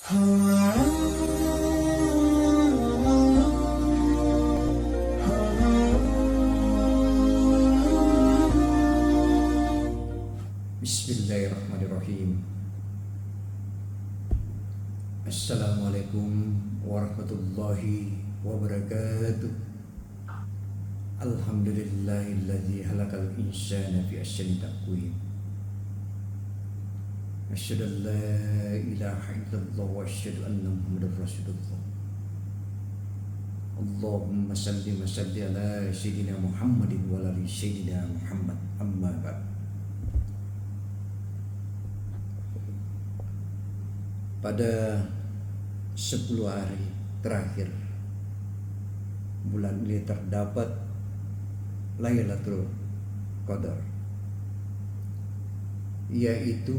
Bismillahirrahmanirrahim. Assalamualaikum warahmatullahi wabarakatuh. Alhamdulillahilladzi halakal insana fi ahsani taqwim. Asyhadu an la ilaha illallah wa asyhadu anna Muhammadar Rasulullah. Allahumma salli wa salli ala sayyidina Muhammadin wa ala ali sayyidina Muhammad. Amma ba'd. Pada 10 hari terakhir bulan ini terdapat Lailatul Qadar, yaitu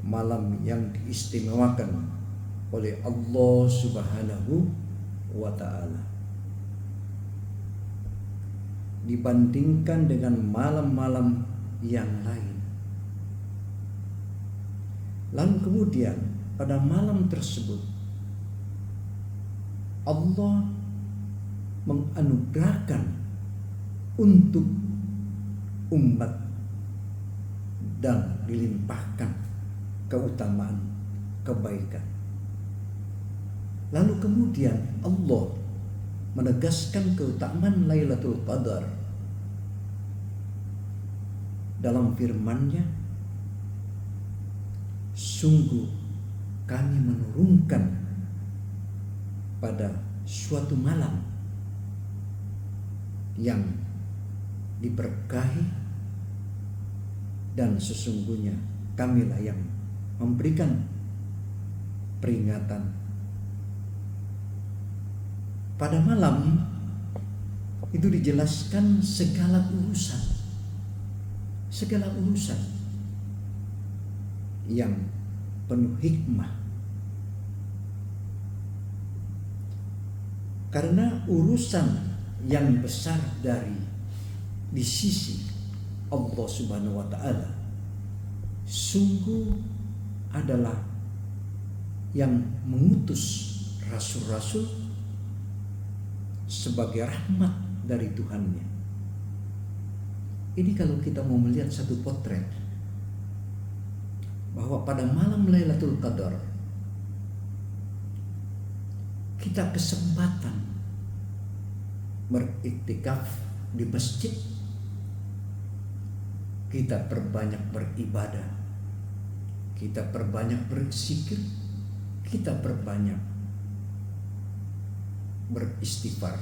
malam yang diistimewakan oleh Allah Subhanahu wa Ta'ala dibandingkan dengan malam-malam yang lain. Lalu kemudian pada malam tersebut Allah menganugerahkan untuk umat dan dilimpahkan keutamaan kebaikan. Lalu kemudian Allah menegaskan keutamaan Lailatul Qadar dalam firman-Nya, sungguh kami menurunkan pada suatu malam yang diberkahi, dan sesungguhnya kamilah yang memberikan peringatan. Pada malam itu dijelaskan segala urusan yang penuh hikmah, karena urusan yang besar di sisi Allah Subhanahu wa Ta'ala sungguh adalah yang mengutus rasul-rasul sebagai rahmat dari Tuhannya. Ini kalau kita mau melihat satu potret bahwa pada malam Lailatul Qadar kita kesempatan beriktikaf di masjid, kita perbanyak beribadah, kita perbanyak berzikir, kita perbanyak beristighfar.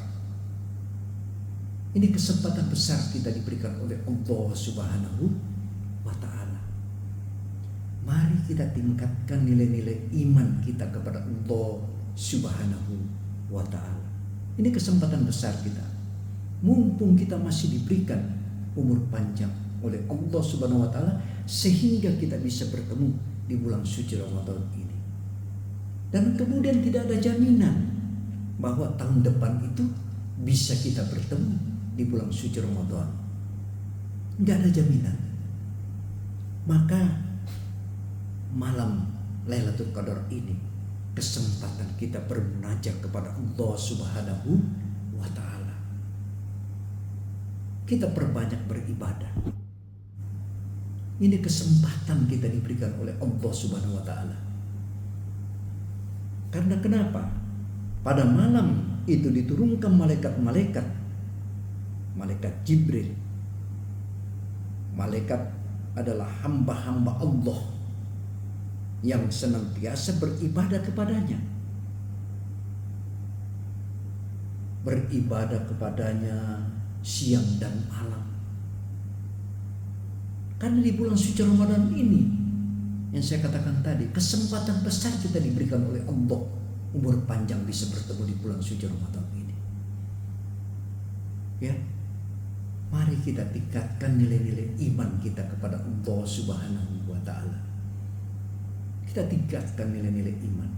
Ini kesempatan besar kita diberikan oleh Allah Subhanahu wa Ta'ala. Mari kita tingkatkan nilai-nilai iman kita kepada Allah Subhanahu wa Ta'ala. Ini kesempatan besar kita. Mumpung kita masih diberikan umur panjang oleh Allah Subhanahu wa Ta'ala, sehingga kita bisa bertemu di bulan suci Ramadan ini. Dan kemudian tidak ada jaminan bahwa tahun depan itu bisa kita bertemu di bulan suci Ramadan. Tidak ada jaminan. Maka malam Lailatul Qadar ini kesempatan kita bermunajat kepada Allah Subhanahu wa Ta'ala. Kita perbanyak beribadah. Ini kesempatan kita diberikan oleh Allah Subhanahu wa Ta'ala. Karena kenapa? Pada malam itu diturunkan malaikat-malaikat, malaikat Jibril. Malaikat adalah hamba-hamba Allah yang senantiasa beribadah kepadanya. Beribadah kepadanya siang dan malam. Karena di bulan suci Ramadan ini, yang saya katakan tadi, kesempatan besar kita diberikan oleh Allah, umur panjang bisa bertemu di bulan suci Ramadan ini. Ya, mari kita tingkatkan nilai-nilai iman kita kepada Allah Subhanahu wa Ta'ala. Kita tingkatkan nilai-nilai iman.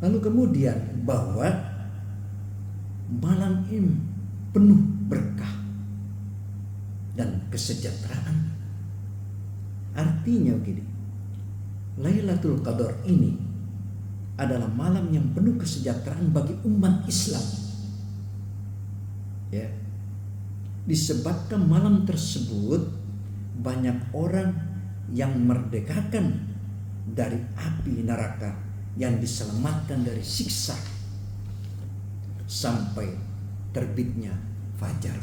Lalu kemudian bahwa malam ini penuh berkah dan kesejahteraan. Artinya begini, Lailatul Qadar ini adalah malam yang penuh kesejahteraan bagi umat Islam. Ya. Disebabkan malam tersebut banyak orang yang merdekakan dari api neraka, yang diselamatkan dari siksa sampai terbitnya fajar.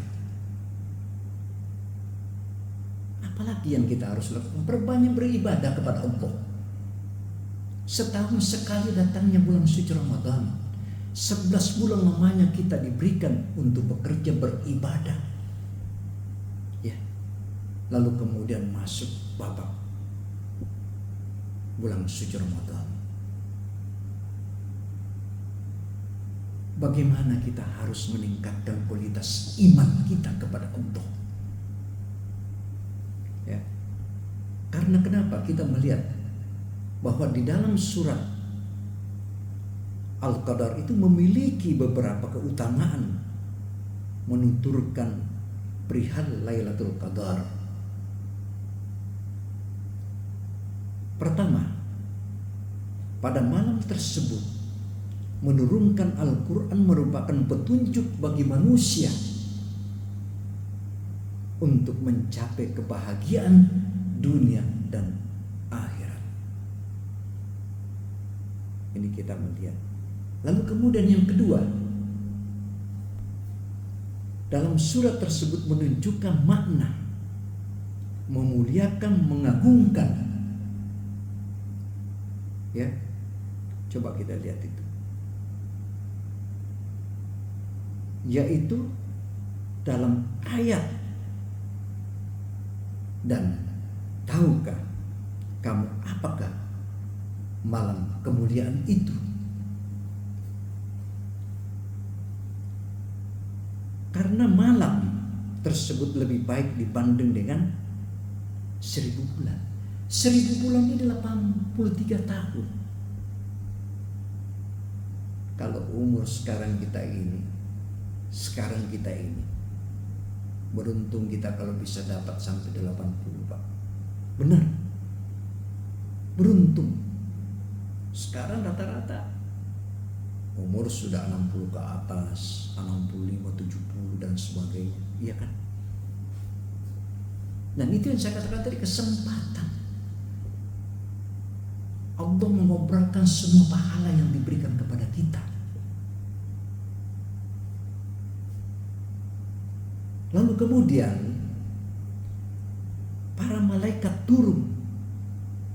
Apalagi yang kita harus lakukan? Perbanyak beribadah kepada Allah. Setahun sekali datangnya bulan suci Ramadan. 11 bulan lamanya kita diberikan untuk bekerja beribadah. Ya. Lalu kemudian masuk babak bulan suci Ramadan. Bagaimana kita harus meningkatkan kualitas iman kita kepada Allah? Ya. Karena kenapa? Kita melihat bahwa di dalam surat Al-Qadar itu memiliki beberapa keutamaan menuturkan perihal Lailatul Qadar. Pertama, pada malam tersebut menurunkan Al-Quran merupakan petunjuk bagi manusia untuk mencapai kebahagiaan dunia dan akhirat. Ini kita melihat. Lalu kemudian yang kedua, dalam surat tersebut menunjukkan makna memuliakan, mengagungkan. Ya, coba kita lihat itu. Yaitu dalam ayat, dan tahukah kamu apakah malam kemuliaan itu? Karena malam tersebut lebih baik dibanding dengan 1000 bulan. 1000 bulan ini 83 tahun. Kalau umur sekarang kita ini, beruntung kita kalau bisa dapat sampai 80, Pak. Benar. Beruntung. Sekarang rata-rata umur sudah 60 ke atas, 65, 70 dan sebagainya. Iya kan? Dan itu yang saya katakan tadi, kesempatan. Allah mengobrolkan semua pahala yang diberikan kepada kita. Lalu kemudian para malaikat turun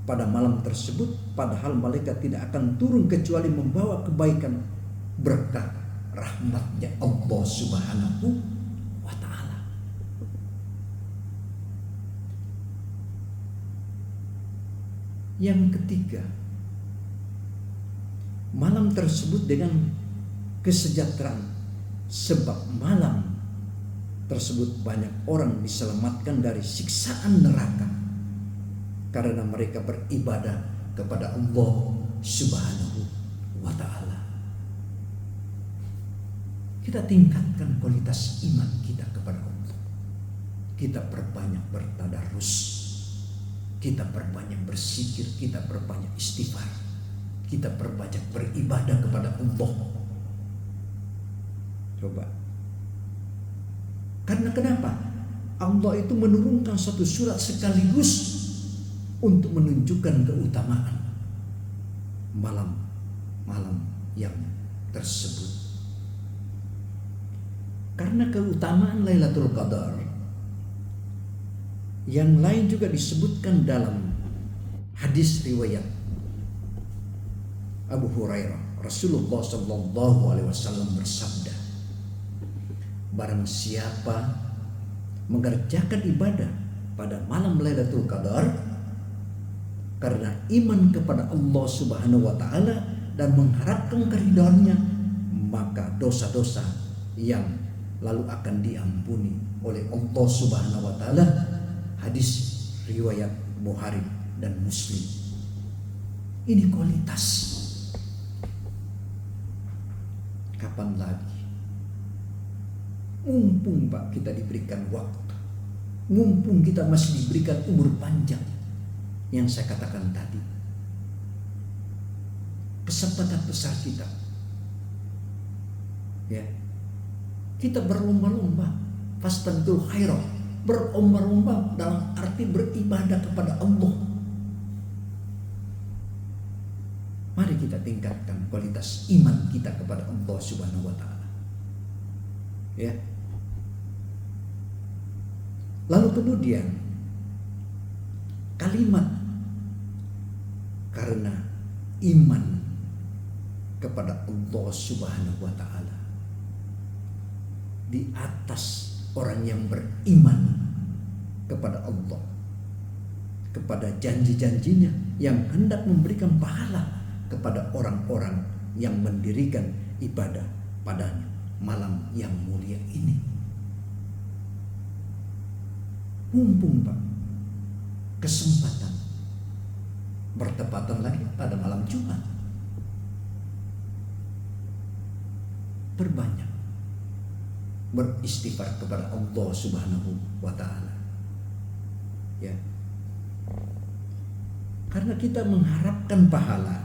pada malam tersebut, padahal malaikat tidak akan turun kecuali membawa kebaikan, berkah, rahmatnya Allah Subhanahu wa ta'ala. Yang ketiga, malam tersebut dengan kesejahteraan, sebab malam tersebut banyak orang diselamatkan dari siksaan neraka karena mereka beribadah kepada Allah Subhanahu wa ta'ala. Kita tingkatkan kualitas iman kita kepada Allah. Kita perbanyak bertadarus, kita perbanyak bersikir, kita perbanyak istighfar, kita perbanyak beribadah kepada Allah. Coba. Karena kenapa? Allah itu menurunkan satu surat sekaligus untuk menunjukkan keutamaan malam-malam yang tersebut. Karena keutamaan Lailatul Qadar yang lain juga disebutkan dalam hadis riwayat Abu Hurairah. Rasulullah SAW bersabda, barang siapa mengerjakan ibadah pada malam Lailatul Qadar karena iman kepada Allah Subhanahu wa ta'ala dan mengharapkan keridhaannya, maka dosa-dosa yang lalu akan diampuni oleh Allah Subhanahu wa ta'ala. Hadis riwayat Bukhari dan Muslim. Ini kualitas. Kapan lagi? Mumpung Pak kita diberikan waktu, mumpung kita masih diberikan umur panjang, yang saya katakan tadi, kesempatan besar kita. Ya. Kita berlomba-lomba, fastabiqul khairat, berlomba-lomba dalam arti beribadah kepada Allah. Mari kita tingkatkan kualitas iman kita kepada Allah Subhanahu wa taala. Ya. Lalu kemudian kalimat karena iman kepada Allah Subhanahu wa taala di atas orang yang beriman kepada Allah, kepada janji-janjinya yang hendak memberikan pahala kepada orang-orang yang mendirikan ibadah padanya malam yang mulia ini. Mumpung Pak, kesempatan bertepatan lagi pada malam Jumat. Perbanyak beristighfar kepada Allah Subhanahu wa taala. Ya. Karena kita mengharapkan pahala,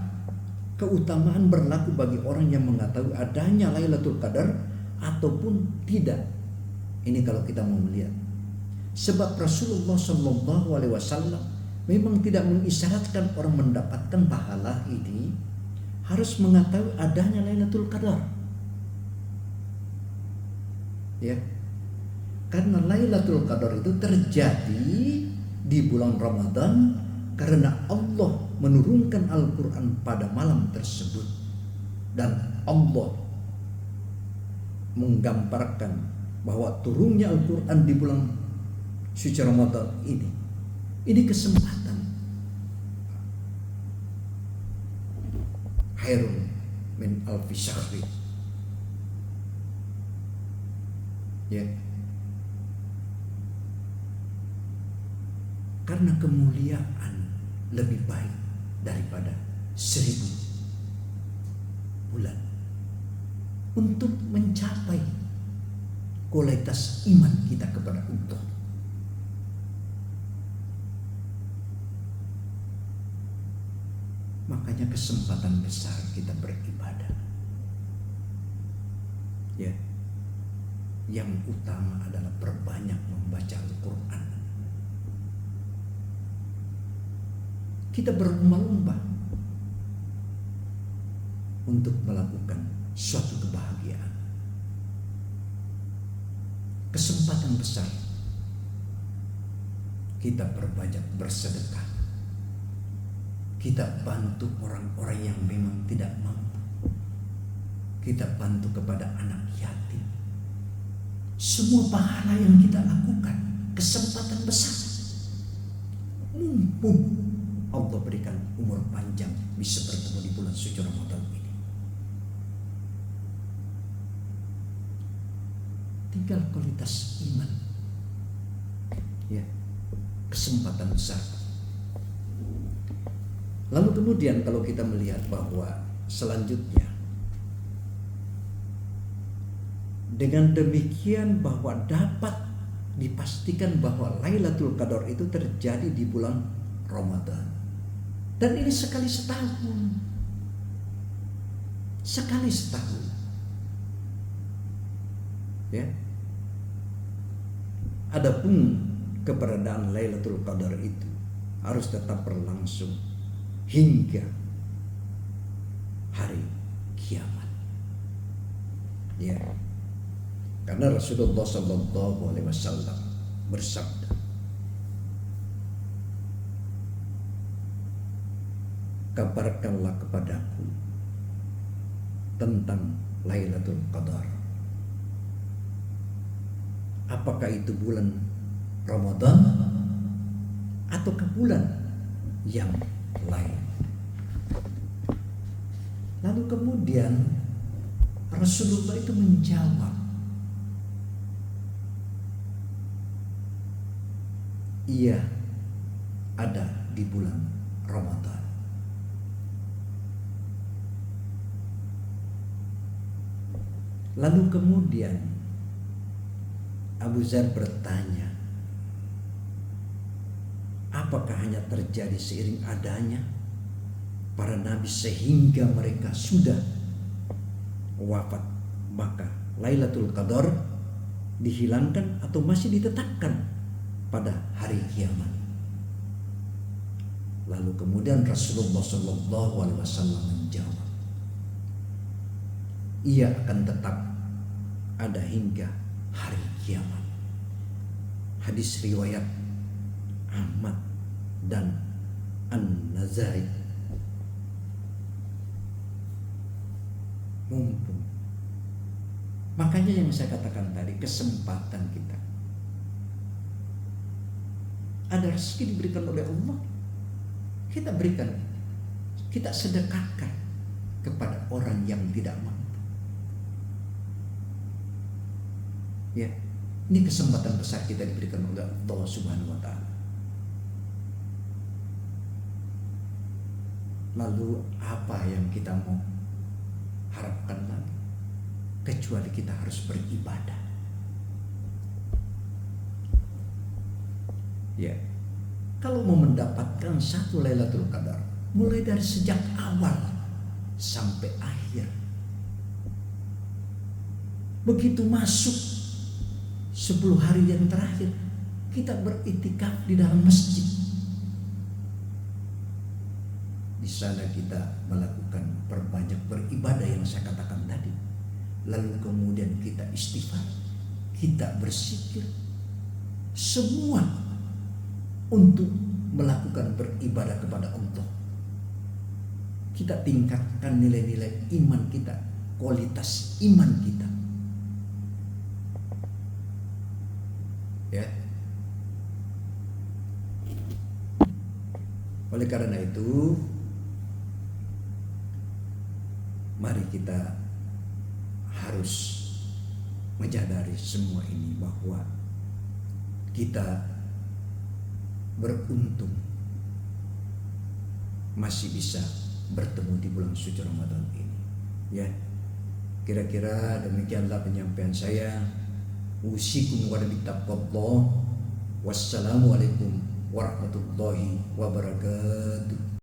keutamaan berlaku bagi orang yang mengetahui adanya Lailatul Qadar ataupun tidak. Ini kalau kita mau melihat. Sebab Rasulullah Shallallahu alaihi wasallam memang tidak mengisyaratkan orang mendapatkan pahala ini harus mengetahui adanya Lailatul Qadar. Ya. Karena Lailatul Qadar itu terjadi di bulan Ramadan karena Allah menurunkan Al-Quran pada malam tersebut, dan Allah menggambarkan bahwa turunnya Al-Quran di bulan suci Ramadan ini kesempatan khairun min alfi syahri. Ya. Karena kemuliaan lebih baik daripada 1000 bulan. Untuk mencapai kualitas iman kita kepada Allah. Makanya kesempatan besar kita beribadah. Ya. Yang utama adalah perbanyak membaca Al-Quran. Kita berlomba-lomba untuk melakukan suatu kebahagiaan. Kesempatan besar kita perbanyak bersedekah. Kita bantu orang-orang yang memang tidak mampu. Kita bantu kepada anak yatim. Semua pahala yang kita lakukan, kesempatan besar. Mumpung Allah berikan umur panjang bisa bertemu di bulan suci Ramadan ini. Tinggal kualitas iman. Ya, kesempatan besar. Lalu kemudian kalau kita melihat bahwa selanjutnya dengan demikian bahwa dapat dipastikan bahwa Lailatul Qadar itu terjadi di bulan Ramadan. Dan ini sekali setahun. Sekali setahun. Ya. Adapun keberadaan Lailatul Qadar itu harus tetap berlangsung hingga hari kiamat. Ya. Karena Rasulullah Sallallahu Alaihi Wasallam bersabda, kabarkanlah kepadaku tentang Lailatul Qadar. Apakah itu bulan Ramadan atau ke bulan yang lain? Lalu kemudian Rasulullah itu menjawab, iya, ada di bulan Ramadan. Lalu kemudian Abu Dzar bertanya, apakah hanya terjadi seiring adanya para nabi sehingga mereka sudah wafat, maka Lailatul Qadar dihilangkan atau masih ditetapkan pada hari kiamat. Lalu kemudian Rasulullah SAW menjawab, ia akan tetap ada hingga hari kiamat. Hadis riwayat Ahmad dan An-Nazai. Mumpung, makanya yang saya katakan tadi, kesempatan kita, ada rezeki diberikan oleh Allah, kita berikan, kita sedekahkan kepada orang yang tidak mampu. Ya, ini kesempatan besar kita diberikan oleh Allah Subhanahu wa Ta'ala. Lalu apa yang kita mau harapkan lagi, kecuali kita harus beribadah. Ya, kalau mau mendapatkan satu Lailatul Qadar, mulai dari sejak awal sampai akhir, begitu masuk 10 hari yang terakhir, kita beriktikaf di dalam masjid. Di sana kita melakukan perbanyak beribadah yang saya katakan tadi. Lalu kemudian kita istighfar, kita berzikir, semua untuk melakukan beribadah kepada Allah. Kita tingkatkan nilai-nilai iman kita, kualitas iman kita. Ya. Oleh karena itu, mari kita harus menyadari semua ini, bahwa kita beruntung masih bisa bertemu di bulan suci Ramadan ini. Ya, kira-kira demikianlah penyampaian saya. Usikum wa bittaqwallah. Wassalamualaikum warahmatullahi wabarakatuh.